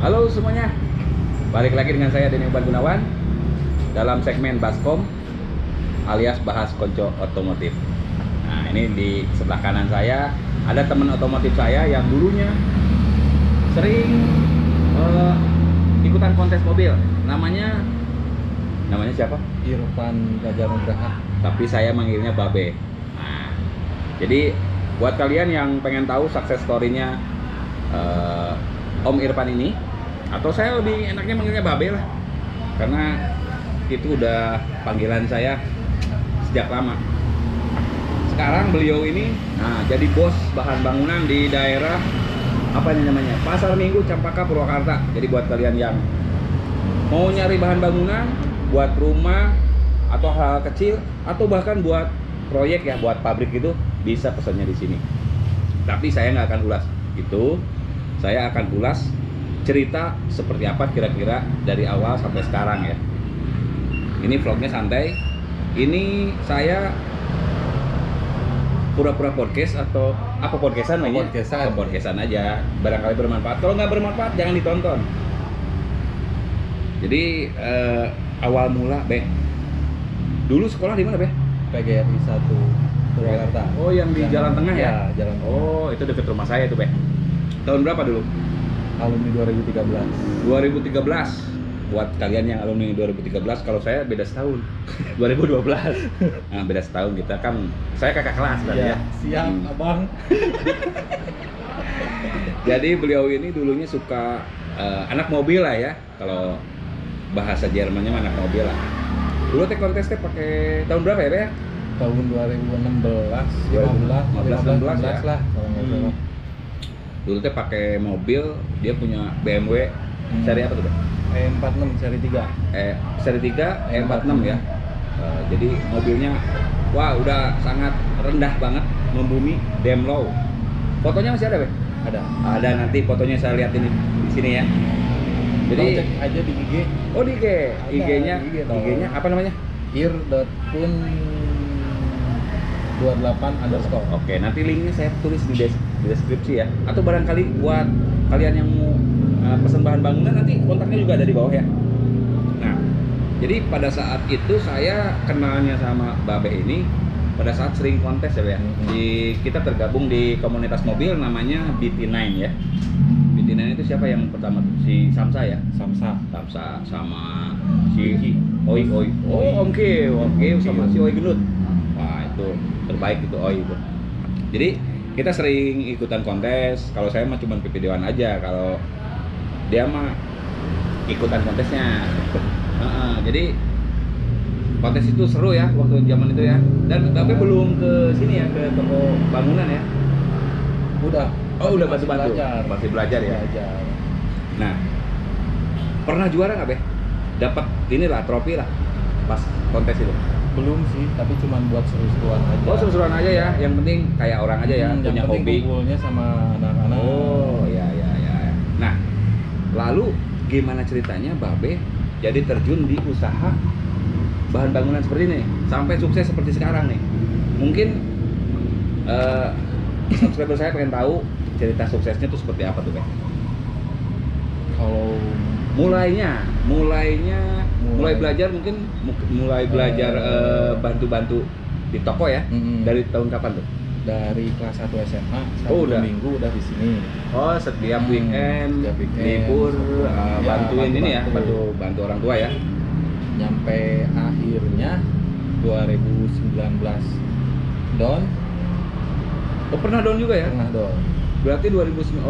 Halo semuanya, balik lagi dengan saya Denny Uban Gunawan dalam segmen Baskom alias Bahas Konco Otomotif. Nah, ini di sebelah kanan saya ada teman otomotif saya yang dulunya sering ikutan kontes mobil. Namanya siapa? Irfan Gajar Nugraha. Tapi saya manggilnya Babe. Nah, jadi buat kalian yang pengen tahu success story-nya Om Irfan ini, atau saya lebih enaknya manggilnya Babe lah, karena itu udah panggilan saya sejak lama. Sekarang beliau ini jadi bos bahan bangunan di daerah apa ini namanya, Pasar Minggu Cempaka Purwakarta. Jadi buat kalian yang mau nyari bahan bangunan buat rumah atau hal kecil atau bahkan buat proyek ya, buat pabrik itu, bisa pesannya di sini. Tapi saya nggak akan ulas itu, saya akan ulas cerita seperti apa kira-kira dari awal sampai sekarang ya. Ini vlognya santai. Ini saya pura-pura podcast atau apa, podcastan aja? Podcastan aja. Barangkali bermanfaat. Kalau nggak bermanfaat jangan ditonton. Jadi awal mula Be, dulu sekolah di mana Be? PGRI 1 Purwakarta. Oh, yang di Jalan Tengah ya? Jalan Tengah. Oh, itu dekat rumah saya itu Be. Tahun berapa dulu? Alumni 2013. 2013. Buat kalian yang alumni 2013, kalau saya beda setahun. 2012. Nah, beda setahun kita kan. Saya kakak kelas kan ya. Siap, Abang. Jadi beliau ini dulunya suka anak mobil lah ya. Kalau bahasa Jermannya anak mobil lah. Dulu teh kontes teh pakai tahun berapa ya, Be? Tahun 2016, 15 ya. lah kalau nggak salah. Dulu teh pakai mobil, dia punya BMW seri apa tuh, Be? E46 seri 3. Seri 3 E46 ya. Jadi mobilnya wah udah sangat rendah banget, membumi, damn low. Fotonya masih ada, Be? Ada, nanti fotonya saya lihat ini di sini ya. Jadi cek aja di IG. Oh, di IG. IG-nya apa namanya? ir.pun 28_. Oke, nanti linknya saya tulis di deskripsi ya. Atau barangkali buat kalian yang mau pesan bahan bangunan, nanti kontaknya juga ada di bawah ya. Nah, jadi pada saat itu saya kenalnya sama Babe ini pada saat sering kontes ya, Be. Kita tergabung di komunitas mobil namanya BT9 ya. BT9 itu siapa yang pertama? Si Samsa ya? Samsa sama si Oi. Oh, Om Keo sama si Oi Gendut. Wah, itu terbaik itu Oi itu. Jadi kita sering ikutan kontes. Kalau saya mah cuma videoan aja. Kalau dia mah ikutan kontesnya. Jadi kontes itu seru ya waktu zaman itu ya. Dan Babe belum ke sini ya, ke toko bangunan ya? Udah. Oh, udah bantu-bantu. Masih belajar ya. Nah, pernah juara nggak, Be? Dapat inilah trofi lah pas kontes itu. Belum sih, tapi cuma buat seru-seruan aja. Oh, seru-seruan aja ya. Yang penting kayak orang aja ya, punya hobi. Kumpulnya sama anak-anak. Oh, ya. Nah, lalu gimana ceritanya Babe jadi terjun di usaha bahan bangunan seperti ini sampai sukses seperti sekarang nih? Mungkin subscriber saya pengen tahu cerita suksesnya tuh seperti apa tuh, Be? Kalau mulai belajar, mungkin mulai belajar bantu-bantu di toko ya. Dari tahun kapan tuh? Dari kelas 1 SMA, udah. minggu udah di sini. Oh, setiap weekend, libur, bantuin ini ya, bantu orang tua ya. Nyampe akhirnya 2019 down. Oh, pernah down juga ya? Pernah down. Berarti 2019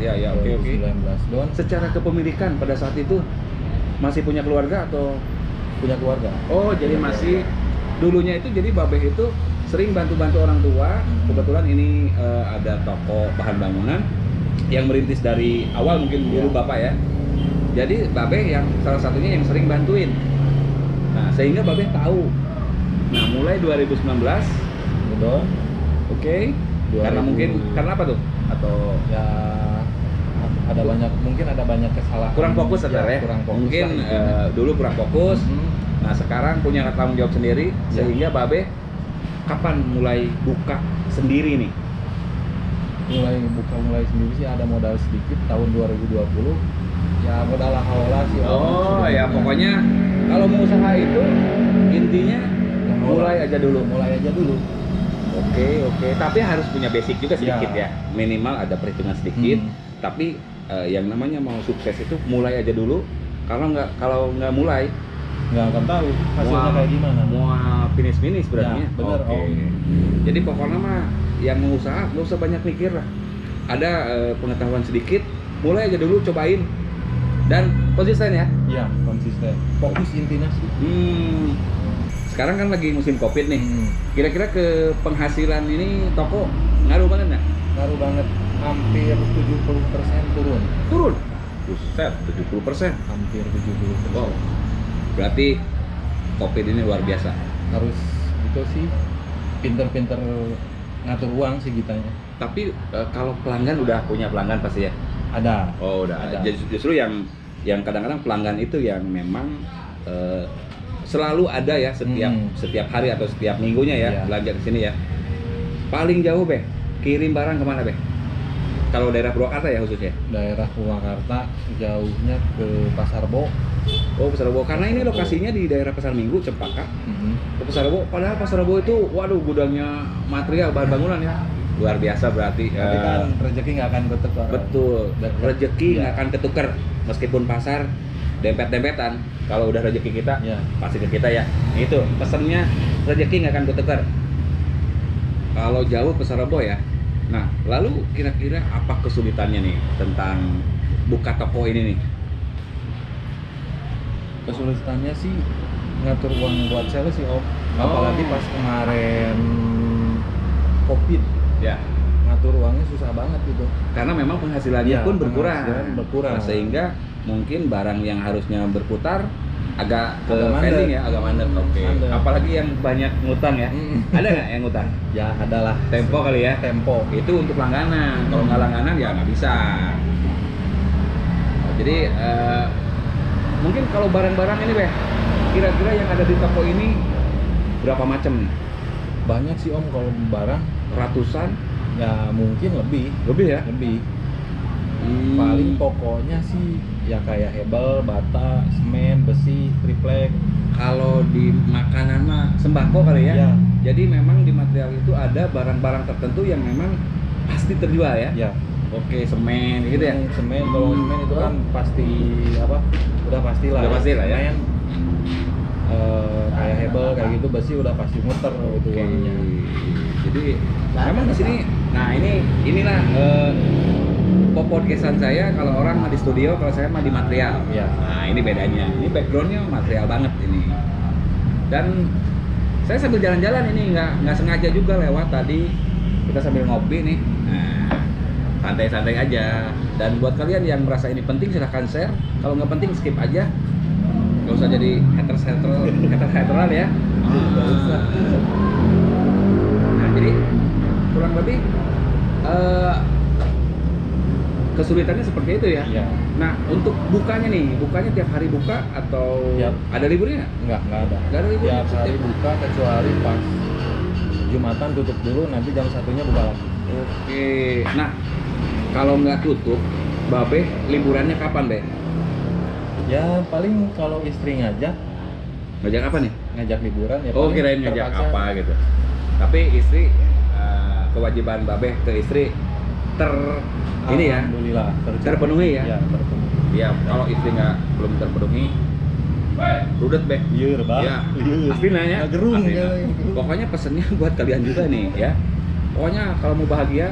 ya, oke. 2019 down. Secara kepemilikan pada saat itu masih punya keluarga atau punya keluarga? Oh, jadi masih dulunya itu, jadi Babe itu sering bantu-bantu orang tua. Kebetulan ini ada toko bahan bangunan yang merintis dari awal, mungkin dulu Bapak ya. Jadi Babe yang salah satunya yang sering bantuin. Nah, sehingga Babe tahu. Nah, mulai 2019 betul. Oke. Karena apa tuh? Atau ya ada banyak kesalahan. Kurang fokus ya? Kurang fokus. Mungkin dulu kurang fokus. Nah, sekarang punya tanggung jawab sendiri, sehingga Babe kapan mulai buka sendiri nih? mulai sendiri sih ada modal sedikit tahun 2020. Ya modal lah sih. Oh Sudah ya, punya. pokoknya kalau mau usaha itu intinya mulai aja dulu. Mulai aja dulu. Oke, tapi harus punya basic juga sedikit Ya. ya. Minimal ada perhitungan sedikit. Hmm. Tapi yang namanya mau sukses itu mulai aja dulu. Kalau nggak mulai, Nggak akan tahu hasilnya kayak gimana. Mau finish berarti. Ya, bener, Oke. Om. Jadi pokoknya mah yang mau usaha nggak usah banyak mikir lah. Ada pengetahuan sedikit, mulai aja dulu, cobain dan konsisten ya. Ya, konsisten. Fokus intinya sih. Sekarang kan lagi musim COVID nih. Hmm. Kira-kira ke penghasilan ini toko ngaruh banget nggak? Ngaruh banget, hampir 70% turun. Turun. Buset, 70%. Hampir 70%. Wow. Berarti COVID ini luar biasa. Harus itu sih pinter-pinter ngatur uang sih kitanya. Tapi kalau pelanggan udah punya pelanggan pasti ya. Ada. Oh, udah. Ada. Justru yang kadang-kadang pelanggan itu yang memang selalu ada ya setiap hari atau setiap minggunya ya, Iya. belanja ke sini ya. Paling jauh Beh, kirim barang kemana Beh? Kalau daerah Purwakarta ya khususnya. Daerah Purwakarta jauhnya ke Pasar Bo. Oh, Pasar Rebo. Karena ini lokasinya di daerah Pasar Minggu, Cempaka. Ke Pasar Rebo. Padahal Pasar Rebo itu, waduh, gudangnya material bahan bangunan ya. Luar biasa berarti. Tapi kan rezeki nggak akan ketukar. Betul. Rezeki Iya. nggak akan ketukar meskipun pasar dempet-dempetan. Kalau udah rezeki kita, Iya. pasti ke kita ya. Itu pesannya, rezeki nggak akan ketukar. Kalau jauh Pasar Rebo ya. Nah, lalu kira-kira apa kesulitannya nih tentang buka toko ini nih? Kesulitannya sih ngatur uang buat sales sih Om. Oh. Apalagi pas kemarin COVID, Ya. ngatur uangnya susah banget gitu. Karena memang penghasilannya Iya, pun berkurang. penghasilan berkurang. Nah, sehingga mungkin barang yang harusnya berputar agak ke Agak mandek. pending ya, agak mandek. Oke. Mandek. Apalagi yang banyak ngutang ya. Ada nggak yang ngutang? Ya adalah Tempo kali ya. Tempo. Itu untuk langganan. Kalau nggak langganan ya nggak bisa. Jadi mungkin kalau barang-barang ini Beh, kira-kira yang ada di toko ini berapa macam? Banyak sih Om kalau barang. Ratusan? Ya mungkin lebih. Lebih ya? Lebih. Hmm. Paling pokoknya sih ya kayak hebel, bata, semen, besi, triplek. Kalau di makanan mah sembako kali ya. Ya. Jadi memang di material itu ada barang-barang tertentu yang memang pasti terjual ya. Ya. Oke, semen gitu ya. Semen, kalau semen itu kan pasti apa? Udah pastilah. Udah pasti lah ya. Semen, kayak hebel kayak gitu besi udah pasti muter itu Oke. uangnya. Jadi memang di sini, nah inilah podcastan saya. Kalau orang mah di studio, kalau saya mah di material. Ya. Nah ini bedanya. Ini backgroundnya material banget ini. Dan saya sambil jalan-jalan ini nggak sengaja juga lewat tadi, kita sambil ngopi nih. Nah, santai-santai aja. Dan buat kalian yang merasa ini penting silahkan share. Kalau nggak penting skip aja. Nggak usah jadi hateran ya. Nah jadi kurang lebih kesulitannya seperti itu ya. Ya. Nah untuk bukanya nih, bukanya tiap hari buka atau Tiap. ada liburnya nggak? Nggak ada. Nggak ada libur. Tiap hari buka kecuali pas Jumatan tutup dulu, nanti jam 1-nya buka lagi. Oke. Nah kalau nggak tutup, Babe liburannya kapan Be? Ya paling kalau istri ngajak Ngajak apa nih? liburan ya. Oh paling kirain ngajak terpaksa. apa gitu. Tapi istri kewajiban Babe ke istri ini ya Alhamdulillah terpenuhi ya? Ya, terpenuhi. Ya kalau istri belum terpenuhi rudet Be. Iya, Bah. Ya, Iya. pasti nanya. Gerung Pasti ya. nanya. Pokoknya pesennya buat kalian juga nih ya. Pokoknya kalau mau bahagia,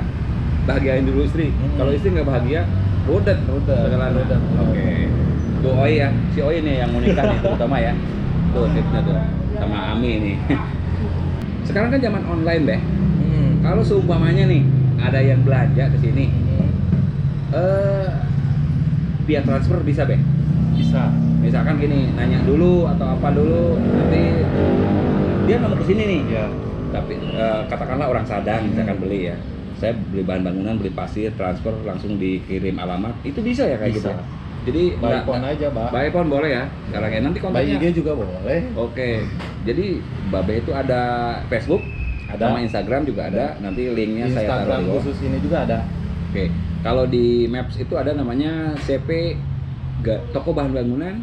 bahagiain dulu istri. Kalau istri nggak bahagia, rudet. Segalanya. Rudet. Oke. Bu Oi ya, si Oi nih yang mau nikah nih terutama ya. Tuh tipsnya tuh sama Ami nih. Sekarang kan zaman online Beh. Kalau seumpamanya nih ada yang belanja ke sini, via transfer bisa Beh. Bisa. Misalkan gini, nanya dulu atau apa dulu, nanti dia nggak mau kesini nih. Ya. Tapi katakanlah orang Sadang misalkan beli ya, saya beli bahan bangunan, beli pasir, transfer langsung dikirim alamat, itu bisa ya kayak Bisa. gitu. Jadi By phone aja, Mbak. by phone boleh ya. Sekarang ya nanti By kontaknya. IG juga boleh. Oke. Jadi Babe itu ada Facebook, Ada. Sama Instagram juga ada. Nanti linknya saya taruh Instagram di bawah. khusus ini juga ada. Oke. Kalau di Maps itu ada namanya CP Toko Bahan Bangunan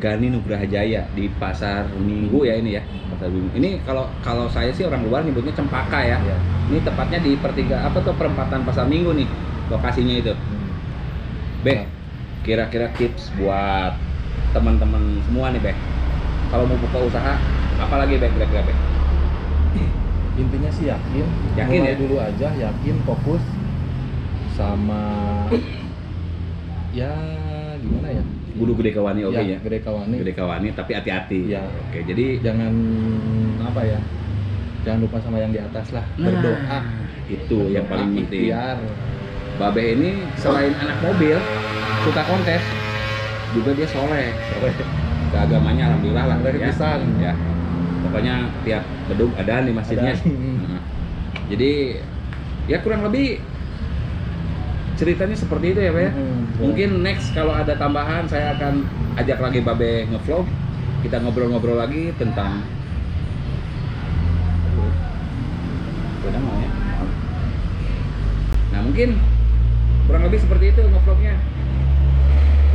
Gani Nugraha Jaya di Pasar Minggu ya ini ya. Pasar Minggu. Ini kalau saya sih orang luar nyebutnya Cempaka ya. Iya. Ini tepatnya di perempatan Pasar Minggu nih lokasinya itu. Be, kira-kira tips buat teman-teman semua nih, Be. Kalau mau buka usaha, apalagi Be kira-kira, Be? Intinya sih yakin ya? mulai dulu aja, yakin, fokus, sama ya gimana ya, Kudu gede kawani, oke ya? gede kawani, Gede kawani, tapi hati-hati. Ya. Oke, jadi jangan apa ya, jangan lupa sama yang di atas lah, berdoa, itu yang paling penting. ikhtiar. Babe ini selain anak mobil, suka kontes, juga dia soleh. Keagamanya alhamdulillah lah Soleh ya. pisan. Ya. Pokoknya tiap bedug ada di masjidnya. Nah, jadi ya kurang lebih ceritanya seperti itu ya, Pak ya. Mungkin next kalau ada tambahan saya akan ajak lagi Babe ngevlog. Kita ngobrol-ngobrol lagi tentang Nah, mungkin kurang lebih seperti itu ngevlognya.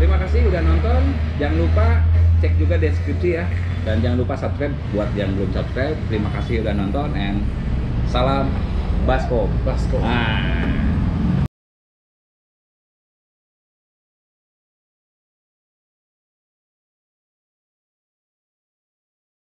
Terima kasih udah nonton. Jangan lupa cek juga deskripsi ya. Dan jangan lupa subscribe buat yang belum subscribe. Terima kasih udah nonton and salam Baskom. Baskom. Ah.